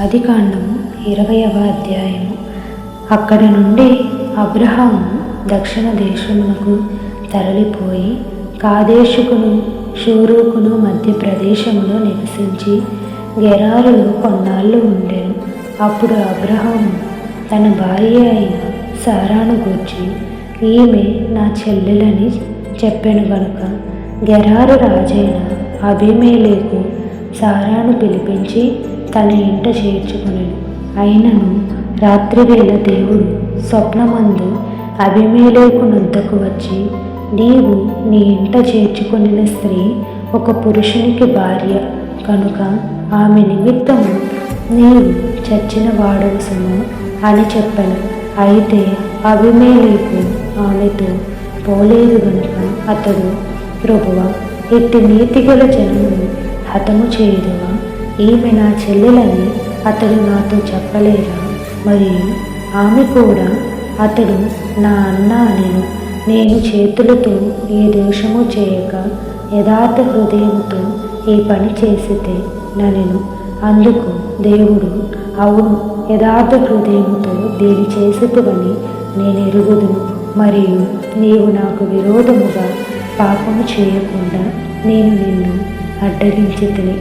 ఆదికాండము 20వ అధ్యాయము. అక్కడి నుండి అబ్రహాము దక్షిణ దేశమునకు తరలిపోయి కాదేషుకును షూరుకును మధ్య ప్రదేశంలో నివసించి గెరారులో కొన్నాళ్ళు ఉండెను. అప్పుడు అబ్రహాము తన భార్య అయిన సారాను గూర్చి ఈమె నా చెల్లెలని చెప్పెను గనుక గెరారు రాజైన అబీమెలెకు సారాను పిలిపించి తన ఇంట చేర్చుకొనెను. అయినను రాత్రివేళ దేవుడు స్వప్నమందు అబీమెలెకు నొద్దకు వచ్చి, నీవు నీ ఇంట చేర్చుకొనిన స్త్రీ ఒక పురుషునికి భార్య కనుక ఆమె నిమిత్తము నీవు చచ్చిన వాడవు సుమా అని చెప్పెను. అయితే అబీమెలెకు ఆమెతో పోలేదు గనుక అతడు, ప్రభువా, ఇట్టి నీతిగల జనమును హతము చేయుదువా? ఈమె నా చెల్లెలని అతడు నాతో చెప్పలేదా? మరియు ఆమె కూడా అతడు నా అన్న అనెను. నేను చేతులతో ఏ దోషము చేయక యథార్థ హృదయముతో ఈ పని చేసితే ననెను. అందుకు దేవుడు, అవును, యథార్థ హృదయముతో దీని చేసితివని నేను ఎరుగుదును. మరియు నీవు నాకు విరోధముగా పాపము చేయకుండా నేను నిన్ను అడ్డగించితిని.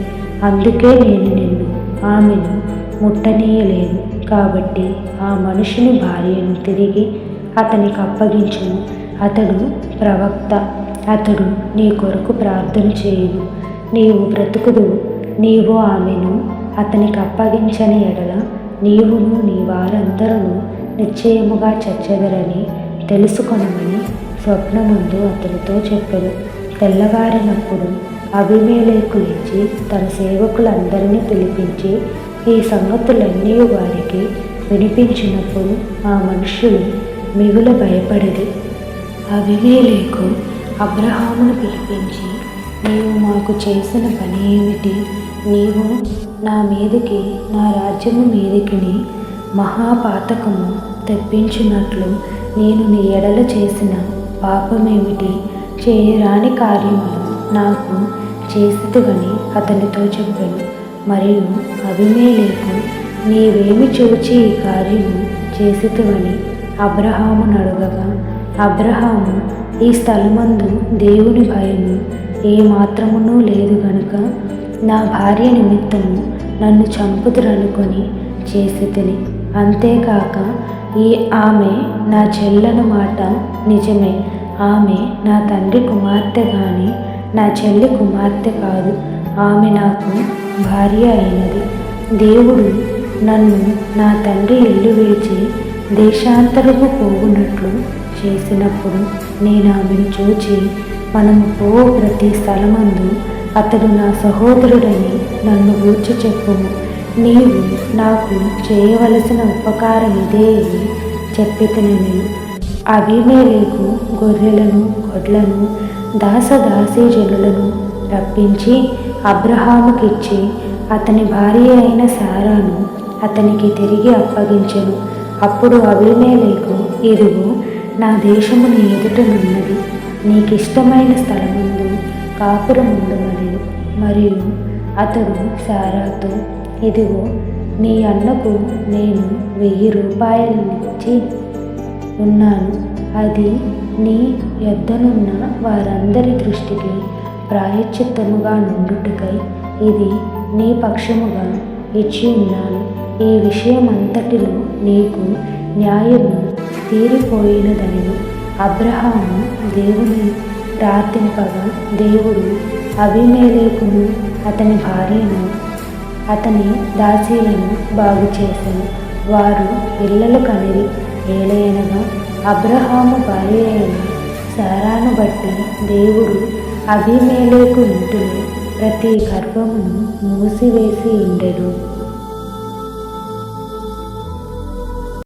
అందుకే నేను నిన్ను ఆమెను ముట్టనీయలేదు. కాబట్టి ఆ మనుషుని భార్యను తిరిగి అతనికి అప్పగించుము. అతడు ప్రవక్త, అతడు నీ కొరకు ప్రార్థన చేయును. నీవు బ్రతుకుదువు. నీవు ఆమెను అతనికి అప్పగించని ఎడల నీవును నీ వారందరూ నిశ్చయముగా చచ్చెదరని తెలుసుకొనమని స్వప్నముందు అతనితో చెప్పెను. తెల్లవారినప్పుడు అబీమెలెకు లేచి తన సేవకులందరినీ పిలిపించి ఈ సంగతులన్నీ వారికి వినిపించినప్పుడు ఆ మనుషులు మిగుల భయపడిరి. అబీమెలెకు అబ్రహామును పిలిపించి, నీవు మాకు చేసిన పని ఏమిటి? నీవు నా మీదికి, నా రాజ్యము మీదికిని మహాపాతకము తెప్పించినట్లు నేను నీ ఎడల చేసిన పాపమేమిటి? చేయరాని కార్యములు నాకు చేసితివని అతనితో చెప్పాను. మరియు అబీమెలెకు, నీవేమి చూచి ఈ కార్యము చేసితివని అబ్రహామును అడుగగా, అబ్రహాము, ఈ స్థలమందు దేవుని భయము ఏ మాత్రమునూ లేదు గనుక నా భార్య నిమిత్తము నన్ను చంపుదురనుకొని చేసితిని. అంతేకాక ఆమె నా చెల్లెల మాట నిజమే. ఆమె నా తండ్రి కుమార్తె గాని నా చెల్లి కుమార్తె కాదు. ఆమె నాకు భార్య అయినది. దేవుడు నన్ను నా తండ్రి ఇల్లు విడిచి దేశాంతరము పోవునట్లు చేసినప్పుడు నేను ఆమెను చూచి, మనము ప్రతి స్థలమందు అతడు నా సహోదరుడని నన్ను గూర్చి చెప్పుము. నీవు నాకు చేయవలసిన ఉపకారం ఇదే అని చెప్పితిని. నేను అబీమెలెకు గొర్రెలను గొడ్లను దాసదాసీజనులను రప్పించి అబ్రహాముకిచ్చి అతని భార్య అయిన సారాను అతనికి తిరిగి అప్పగించెను. అప్పుడు అబీమెలెకు, ఇదిగో, నా దేశము నీ ఎదుటనున్నది. నీకిష్టమైన స్థలముందు కాపురముండుమనెను. మరియు అతడు సారాతో, ఇదిగో, నీ అన్నకు నేను 1000 రూపాయలనిచ్చి ఉన్నాను. అది నీ యొద్దనున్న వారందరి దృష్టికి ప్రాయశ్చిత్తముగా నుండుటకై ఇది నీ పక్షముగా ఇచ్చి ఉన్నాను. ఈ విషయమంతటిలో నీకు న్యాయము తీరిపోయినదనెను. అబ్రహాము దేవుని ప్రార్థింపగా దేవుడు అబీమెలెకును అతని భార్యను అతని దాసీలను బాగు చేసెను. వారు పిల్లలు కనిరి. ఏలయనగా అబ్రహాము భార్య అయిన సారాను బట్టి దేవుడు అబీమెలెకు ఇంటిలో ప్రతి గర్భమును మూసివేసి ఉండెను.